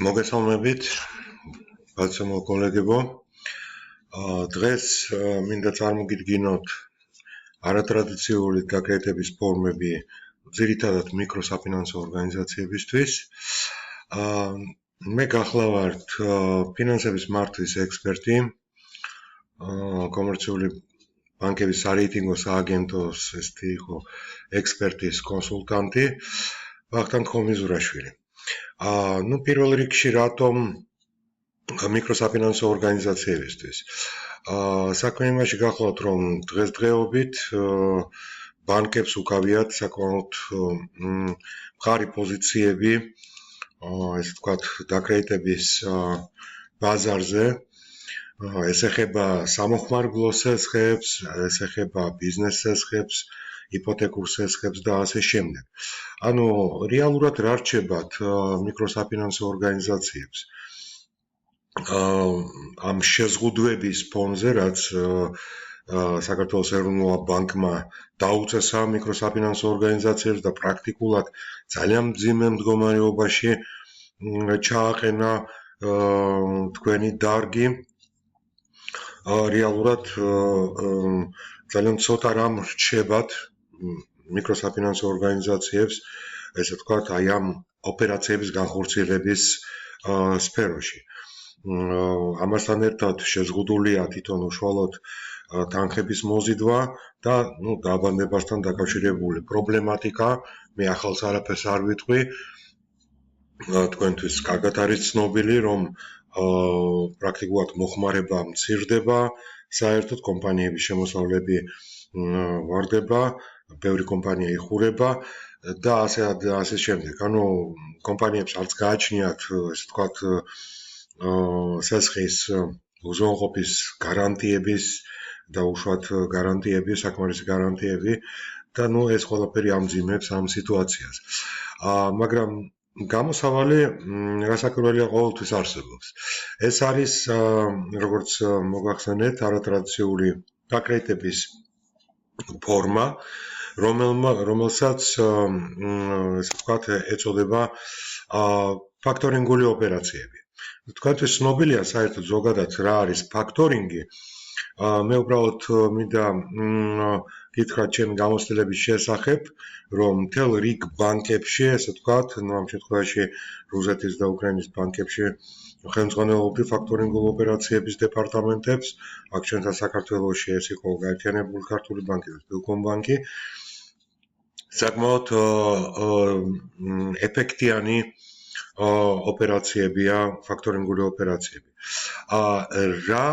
მოგესალმებით, ბატონო კოლეგებო. დღეს მინდა წარმოგიდგინოთ არატრადიციული გაკეთების ფორმები ძირითადად მიკროსაფინანსო ორგანიზაციებისთვის. მე გახლავართ ფინანსების მართვის ექსპერტი, კომერციული ბანკების სარეიტინგო სააგენტოს ექსპერტის კონსულტანტი ვახტანგ ხომიზურაშვილი. პირველ რიგში რატომ მიკროსაფინანსო ორგანიზაციებისთვის? საქმე იმაში გახლავთ, რომ დღესდღეობით ბანკებს უკავიათ საკმაოდ მყარი პოზიციები, ესე ვთქვათ, დაკრედიტების ბაზარზე. ეს ეხება სამოხმარებლო სესხებს, ეს ეხება ბიზნეს სესხებს, იპოთეკურ სესხებს და ასე შემდეგ. ანუ რეალურად რა რჩებათ მიკროსაფინანსო ორგანიზაციებს? ამ შეზღუდვების ფონზე, რაც საქართველოს ეროვნულ ბანკმა დაუწესა მიკროსაფინანსო ორგანიზაციებს და პრაქტიკულად ძალიან მძიმე მდგომარეობაში ჩააყენა თქვენი დარგი. რეალურად ძალიან ცოტა რამ რჩებათ მიკროსაფინანსო ორგანიზაციებს, ესე ვთქვათ, აი ამ ოპერაციების განხორციელების სფეროში. ამასთან ერთად შეზღუდულია თვითონ უშუალოდ თანხების მოზიდვა და დაავადებასთან დაკავშირებული პრობლემატიკა. მე ახალს არაფერს არ ვიტყვი. თქვენთვის კარგად არის ცნობილი, რომ პრაქტიკულად მოხმარება მცირდება, საერთოდ კომპანიების შემოსავლები ვარდება, ბევრი კომპანია იხურება და ასე შემდეგ. ანუ კომპანიებს არც გააჩნიათ, ესე ვთქვათ, სესხის უზრუნველყოფის გარანტიების და უშუალოდ გარანტიების, საკმარისი გარანტიები და ეს ყველაფერი ამძიმებს ამ სიტუაციას. მაგრამ გამოსავალი რასაკვირველია ყოველთვის არსებობს. ეს არის, როგორც მოგახსენეთ, არატრადიციული დაკრედიტების ფორმა, რომელსაც ესე ვთქვათ, ეწოდება ფაქტორინგული ოპერაციები. თქვენთვის ცნობილია საერთოდ ზოგადად რა არის ფაქტორინგი. მე უბრალოდ მინდა გითხრათ ჩემი გამოცდილების შესახებ, რომ მთელ რიგ ბანკებში, ესე ვთქვათ, ამ შემთხვევაში რუსეთის და უკრაინის ბანკებში ხელმძღვანელობდი ფაქტორინგულ ოპერაციების დეპარტამენტებს. აქ ჩვენთან საქართველოში ეს იყო გაერთიანებული ქართული ბანკი და სპილკომბანკი. საკმაოდ ეფექტიანი ოპერაციებია ფაქტორინგული ოპერაციები. რა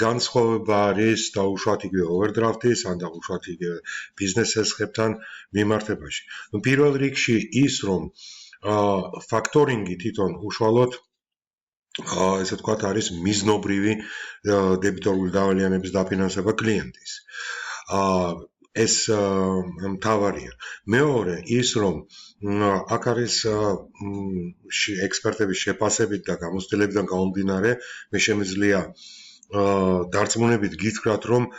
განსხვავება არის დაუშვათ იგივე ოვერდრაფტის ან დაუშვათ იგივე ბიზნეს სესხებთან მიმართებაში? პირველ რიგში ის, რომ ფაქტორინგი თვითონ უშუალოდ ესე ვთქვათ, არის მიზნობრივი დებიტორული დავალიანების დაფინანსება კლიენტის. ეს მთავარია. მეორე ის, რომ აქ არის ექსპერტების შეფასებით და გამოცდილებიდან გამომდინარე, მე შემიძლია დარწმუნებით გითხრათ, რომ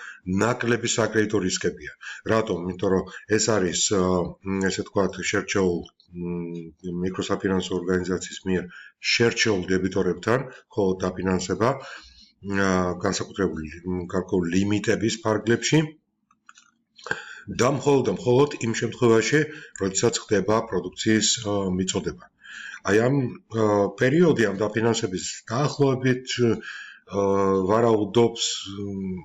ნაკლები საკრედიტო რისკებია. რატომ? იმიტომ რომ ეს არის, ესე ვთქვათ, შერჩეულ მიკროსაფინანსო ორგანიზაციის მიერ შერჩეულ დებიტორებთან მხოლოდ დაფინანსება განსაკუთრებული გარკვეული ლიმიტების ფარგლებში. და მხოლოდ იმ შემთხვევაში, როდესაც ხდება პროდუქციის მიწოდება. აი ამ პერიოდი ამ დაფინანსების დაახლოებით ვარაუდობს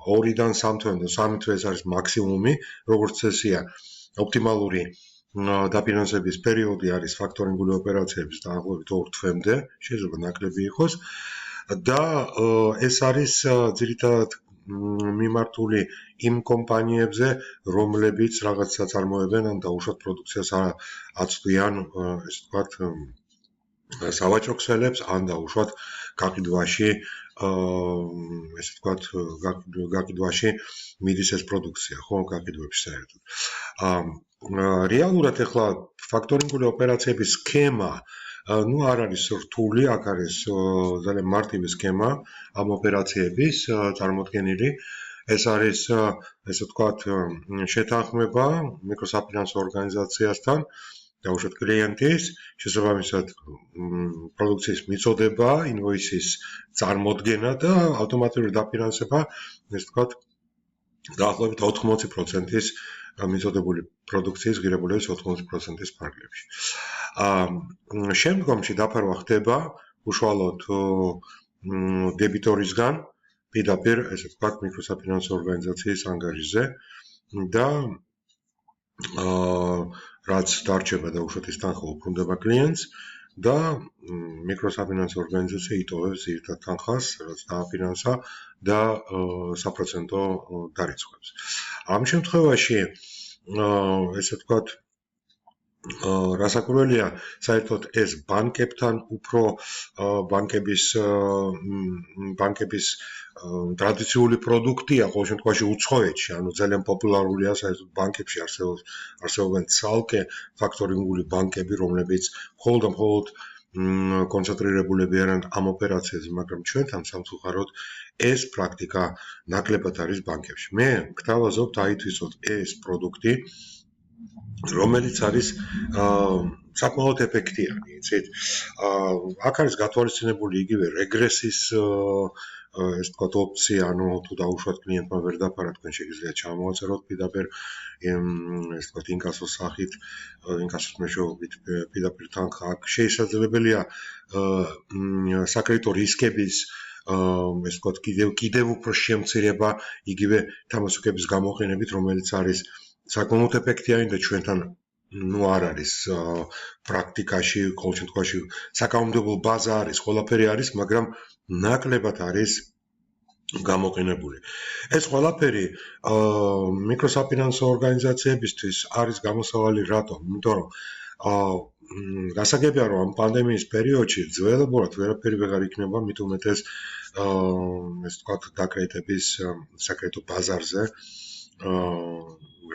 2-დან 3 თვემდე, 3 თვე ეს არის მაქსიმუმი, როგორც წესია. ოპტიმალური დაფინანსების პერიოდი არის ფაქტორინგული ოპერაციების დაახლოებით 2 თვემდე, შეიძლება ნაკლები იყოს და ეს არის ძირითადად მიმართული იმ კომპანიებზე, რომლებიც რაღაც საწარმოებენ ან დაუშვათ პროდუქციას აწვდიან, ესე ვთქვათ, სავაჭრო ქსელებს ან დაუშვათ გაყიდვაში, ესე ვთქვათ, გაყიდვაში მიდის ეს პროდუქცია, ხო, გაყიდვებში საერთოდ. რეალურად ახლა ფაქტორინგული ოპერაციების სქემა არ არის რთული, აქ არის ძალიან მარტივი სქემა ამ ოპერაციების წარმოდგენილი. ეს არის, ესე ვთქვათ, შეთანხმება მიკროსაფინანსო ორგანიზაციასთან დაუშვათ კლიენტის, შესაბამისად პროდუქციის მიწოდება, ინვოისის წარმოდგენა და ავტომატიური დაფინანსება, ესე ვთქვათ, დაახლოებით 80%-ის მიწოდებული პროდუქციის ღირებულების 80%-ის ფარგლებში. შემდგომში დაფარვა ხდება უშუალოდ დებიტორისგან, პირდაპირ, ესე ვთქვათ, მიკროსაფინანსო ორგანიზაციის ანგარიშზე და რაც დარჩება და უშუალოდ ის თანხა უბრუნდება კლიენტს და მიკროსაფინანსო ორგანიზაცია იტოვებს ზირთად თანხას, რაც დააფინანსა და საპროცენტო დარიცხვებს. ამ შემთხვევაში, ესე ვთქვათ, რასაკვირველია, საერთოდ ეს ბანკებთან უფრო ბანკების ტრადიციული პროდუქტია, ყოველ შემთხვევაში უცხოეთში, ანუ ძალიან პოპულარულია საერთოდ ბანკებში არსებობენ ცალკე ფაქტორინგული ბანკები, რომლებიც მხოლოდ კონცენტრირებულები არიან ამ ოპერაციაზე, მაგრამ ჩვენთან სამწუხაროდ ეს პრაქტიკა ნაკლებად არის ბანკებში. მე გთავაზობ დაითვისოთ ეს პროდუქტი, რომელიც არის საკმაოდ ეფექტიანი, იცით? აქ არის გათვალისწინებული იგივე რეგრესის ეს თქვა ოპცია, ანუ თუ დაუშვათ კლიენტმა ვერ დაფარა, თქვენ შეგიძლიათ ჩამოვაწეროთ პირდაპირ ეს თქვა ინკასოს სახით, ინკასოს მეშვეობით პირდაპირ თანხა. აქ შესაძლებელია საკრედიტო რისკების ეს თქვა კიდევ უფრო შემცირება იგივე თამასოქების გამოყენებით, რომელიც არის საკმაოდ ეფექტიანი და ჩვენთან არ არის პრაქტიკაში, ყოველ შემთხვევაში საკანონმდებლო ბაზა არის, ყველაფერი არის, მაგრამ ნაკლებად არის გამოყენებული. ეს ყველაფერი მიკროსაფინანსო ორგანიზაციებისთვის არის გამოსავალი რატომ? იმიტომ რომ გასაგებია, რომ ამ პანდემიის პერიოდში ძველებურად ვერაფერი ვეღარ იქნება, მით უმეტეს ეს თქვა დაკრედიტების საკრედიტო ბაზარზე,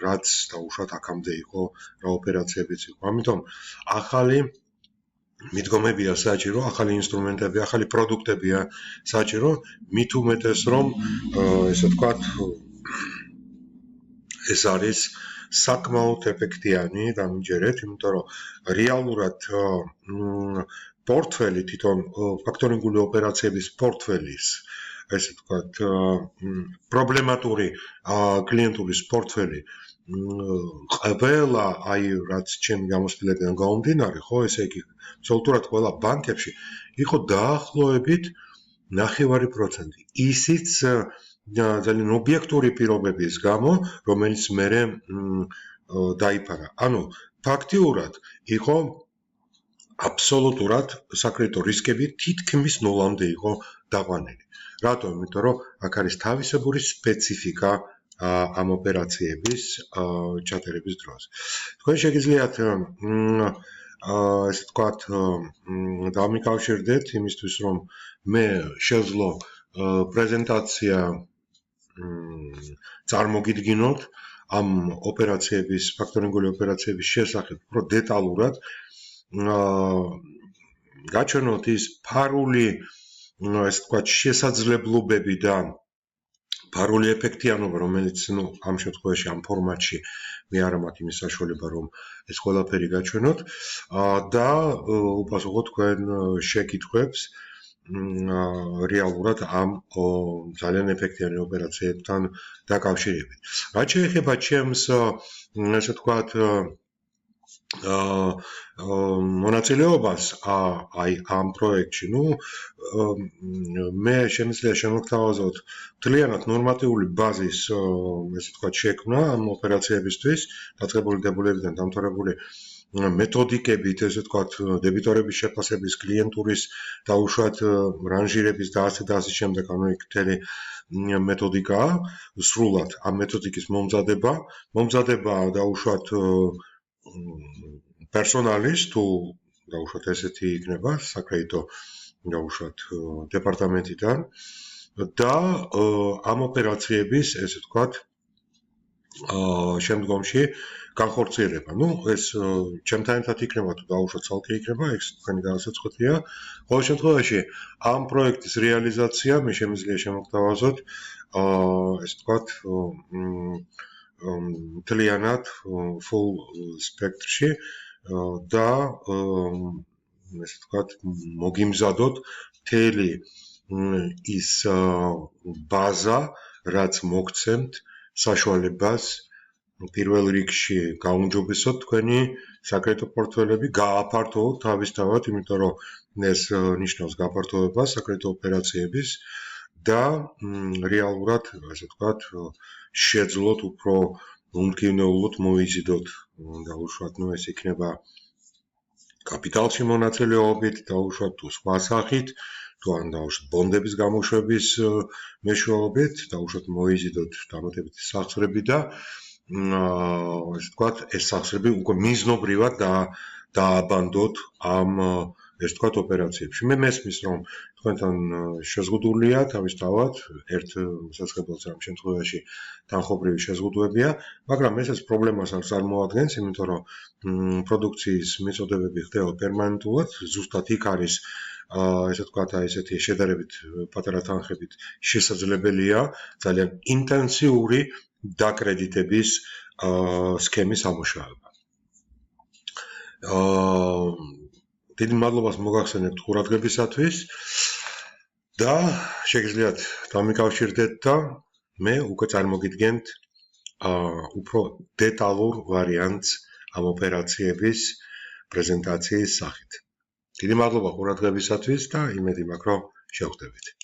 რაც დაუშვათ აქამდე იყო, რა ოპერაციებიც იყო. ამიტომ ახალი მიდგომებია საჭირო, ახალი ინსტრუმენტები, ახალი პროდუქტებია საჭირო, მით უმეტეს რომ ესე ვთქვათ, ეს არის საკმაოდ ეფექტიანი, დამიჯერეთ, იმიტომ რომ რეალურად პორტფელი თვითონ ფაქტორინგული ოპერაციების პორტფელის ესე ვთქვათ, პრობლემატური კლიენტურის პორტფელი ყველა, რაც ჩემი გამოცდილებიდან გამომდინარე, ხო, ესე იგი, absolutურად ყველა ბანკებში იყო დაახლოებით 9%. ისიც ძალიან ობიექტური პირობების გამო, რომელიც მერე დაიფარა. ანუ ფაქტიურად იყო აბსოლუტურად საკრედიტო რისკები თითქმის ნულამდე იყო დაყვანილი. რატომ? იმიტომ რომ აქ არის თავისებური სპეციფიკა ამ ოპერაციების ჩატარების დროს. თქვენ შეგიძლიათ ესე ვთქვათ, დამიკავშირდეთ იმისთვის, რომ მე შევძლო პრეზენტაცია წარმოგიდგინოთ ამ ოპერაციების, ფაქტორინგული ოპერაციების შესახებ უფრო დეტალურად. გაჩვენოთ ის ფარული, ესე ვთქვათ, შესაძლებლობები და ფარული ეფექტიანობა, რომელიც ამ შემთხვევაში ამ ფორმატში მე არ მაქვს იმის საშუალება, რომ ეს ყველაფერი გაჩვენოთ და უპასუხოთ თქვენ შეკითხვებს რეალურად ამ ძალიან ეფექტიანი ოპერაციებთან დაკავშირებით. რაც შეეხება ჩემს, ესე ვთქვათ, მონაწილეობას აი ამ პროექტში, მე შემიძლია შემოგთავაზოთ მთლიანად ნორმატიული ბაზის, ესე ვთქვათ, შექმნა ამ ოპერაციებისთვის, დაწყებული დებულებიდან დამთავრებული მეთოდიკებით, ესე ვთქვათ, დებიტორების შეფასების, კლიენტურის დაუშვათ რანჟირების და ასე შემდეგ, ანუ იქ მთელი მეთოდიკაა, სრულად ამ მეთოდიკის მომზადება დაუშვათ პერსონალის, თუ დაუშვათ ესეთი იქნება საკრედიტო დაუშვათ დეპარტამენტიდან და ამ ოპერაციების, ესე ვთქვათ, შემდგომში განხორციელება. ეს ჩემთან ერთად იქნება თუ დაუშვათ ცალკე იქნება, ეს თქვენი განსაცვეთია. ყოველ შემთხვევაში ამ პროექტის რეალიზაცია მე შემიძლია შემოგთავაზოთ ესე ვთქვათ, მთლიანად full spectrum-ში, და ესე ვთქვათ, მოგიმზადოთ მთელი ის ბაზა, რაც მოგცემთ საშუალებას პირველ რიგში გაუმჯობესოთ თქვენი საკრედიტო პორტფელები, გააფართოვოთ თავისთავად, იმიტომ რომ ეს ნიშნავს გაფართოვებას საკრედიტო ოპერაციების და რეალურად, ასე ვთქვათ, შეძლოთ უფრო უმტკივნეულოდ მოიზიდოთ დაუშვათ, ეს იქნება კაპიტალში მონაწილეობით, დაუშვათ თუ სხვა სახით, თუ ან დაუშვათ ბონდების გამოშვების მეშვეობით, დაუშვათ მოიზიდოთ დამატებითი სახსრები და ასე ვთქვათ, ეს სახსრები უკვე მიზნობრივად დააბანდოთ ამ ესე ვთქვათ ოპერაციებში. მე მესმის, რომ თქვენთან შეზღუდულია თავისთავად, ერთ სასწრაფოებს ამ შემთხვევაში თანხობრივი შეზღუდვებია, მაგრამ ეს პრობლემას არ წარმოადგენს, იმიტომ რომ პროდუქციის მიწოდებები ხდება პერმანენტულად, ზუსტად იქ არის ესე ვთქვათ, ესეთი შედარებით პატარა თანხებით შესაძლებელია ძალიან ინტენსიური დაკრედიტების სქემის ამუშავება. დიდი მადლობას მოგახსენებთ ყურადღებისათვის და შეგიძლიათ დამიკავშირდეთ და მე უკვე წარმოგიდგენთ უფრო დეტალურ ვარიანტს ამ ოპერაციების პრეზენტაციის სახით. დიდი მადლობა ყურადღებისათვის და იმედი მაქვს, რომ შევხვდებით.